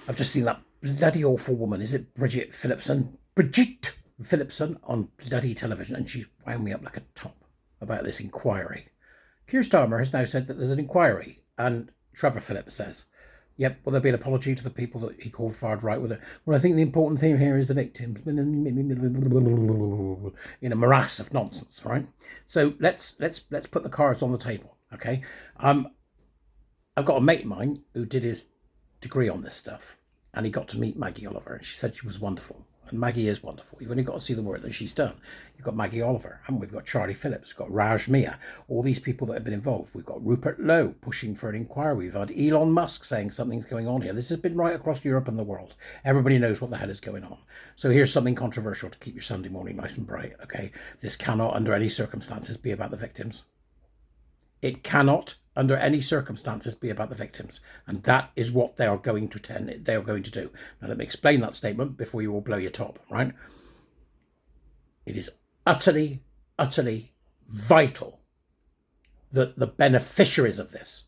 I've just seen that bloody awful woman. Is it Bridget Phillipson? Bridget Phillipson on bloody television, and she's wound me up like a top about this inquiry. Keir Starmer has now said that there's an inquiry, and Trevor Phillips says, yep, will there be an apology to the people that he called far right with it? Well, I think the important thing here is the victims. In a morass of nonsense, right? So let's put the cards on the table, okay? I've got a mate of mine who did his degree on this stuff, and he got to meet Maggie Oliver, and she said she was wonderful. And Maggie is wonderful. You've only got to see the work that she's done. You've got Maggie Oliver, and we've got Charlie Phillips, we've got Raj Mia, all these people that have been involved. We've got Rupert Lowe pushing for an inquiry. We've had Elon Musk saying something's going on here. This has been right across Europe and the world. Everybody knows what the hell is going on. So here's something controversial to keep your Sunday morning nice and bright, okay? This cannot, under any circumstances, be about the victims. It cannot, under any circumstances, be about the victims. And that is what they are going to do. Now, let me explain that statement before you all blow your top, right? It is utterly, utterly vital that the beneficiaries of this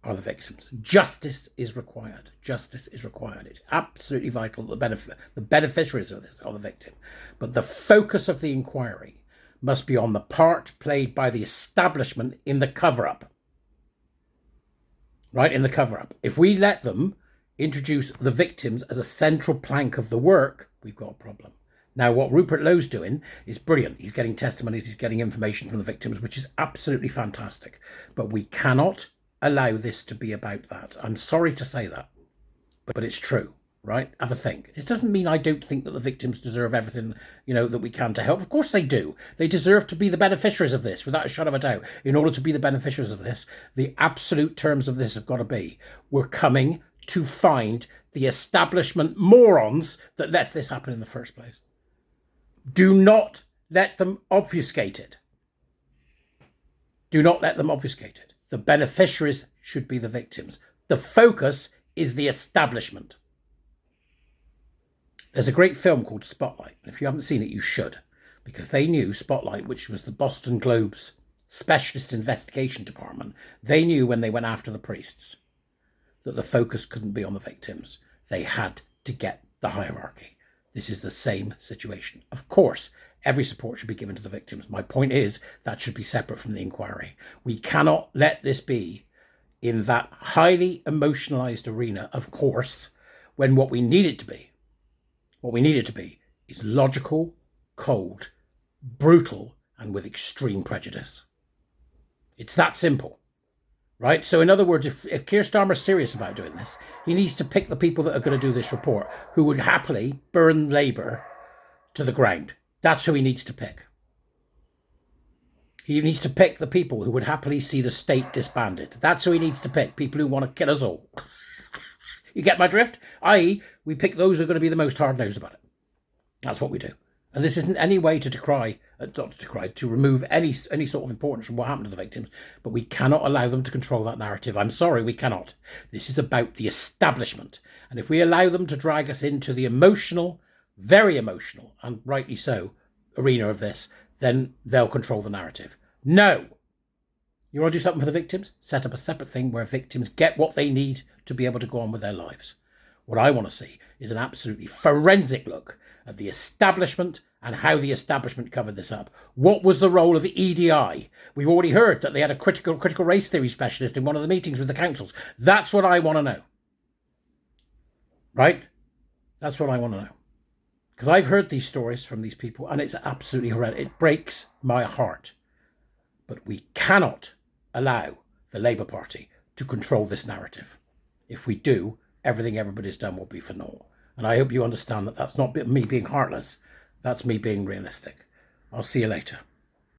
are the victims. Justice is required. Justice is required. It's absolutely vital that the beneficiaries of this are the victim. But the focus of the inquiry must be on the part played by the establishment in the cover-up. Right, in the cover-up. If we let them introduce the victims as a central plank of the work, we've got a problem. Now, what Rupert Lowe's doing is brilliant. He's getting testimonies, he's getting information from the victims, which is absolutely fantastic. But we cannot allow this to be about that. I'm sorry to say that, but it's true. Right? Have a think. It doesn't mean I don't think that the victims deserve everything, that we can to help. Of course they do. They deserve to be the beneficiaries of this, without a shadow of a doubt. In order to be the beneficiaries of this, the absolute terms of this have got to be, we're coming to find the establishment morons that let this happen in the first place. Do not let them obfuscate it. Do not let them obfuscate it. The beneficiaries should be the victims. The focus is the establishment. There's a great film called Spotlight. If you haven't seen it, you should. Because they knew Spotlight, which was the Boston Globe's specialist investigation department, they knew when they went after the priests that the focus couldn't be on the victims. They had to get the hierarchy. This is the same situation. Of course, every support should be given to the victims. My point is that should be separate from the inquiry. We cannot let this be in that highly emotionalized arena, of course, when what we need it to be is logical, cold, brutal, and with extreme prejudice. It's that simple, right? So in other words, if Keir Starmer's serious about doing this, he needs to pick the people that are going to do this report, who would happily burn Labour to the ground. That's who he needs to pick. He needs to pick the people who would happily see the state disbanded. That's who he needs to pick, people who want to kill us all. You get my drift? I.e., we pick those who are going to be the most hard-nosed about it. That's what we do. And this isn't any way to remove any sort of importance from what happened to the victims, but we cannot allow them to control that narrative. I'm sorry, we cannot. This is about the establishment. And if we allow them to drag us into the emotional, very emotional, and rightly so, arena of this, then they'll control the narrative. No! You want to do something for the victims? Set up a separate thing where victims get what they need to be able to go on with their lives. What I want to see is an absolutely forensic look at the establishment and how the establishment covered this up. What was the role of the EDI? We've already heard that they had a critical race theory specialist in one of the meetings with the councils. That's what I want to know. Right? That's what I want to know. Because I've heard these stories from these people, and it's absolutely horrendous. It breaks my heart. But we cannot allow the Labour Party to control this narrative. If we do, everything everybody's done will be for naught. And I hope you understand that that's not me being heartless. That's me being realistic. I'll see you later.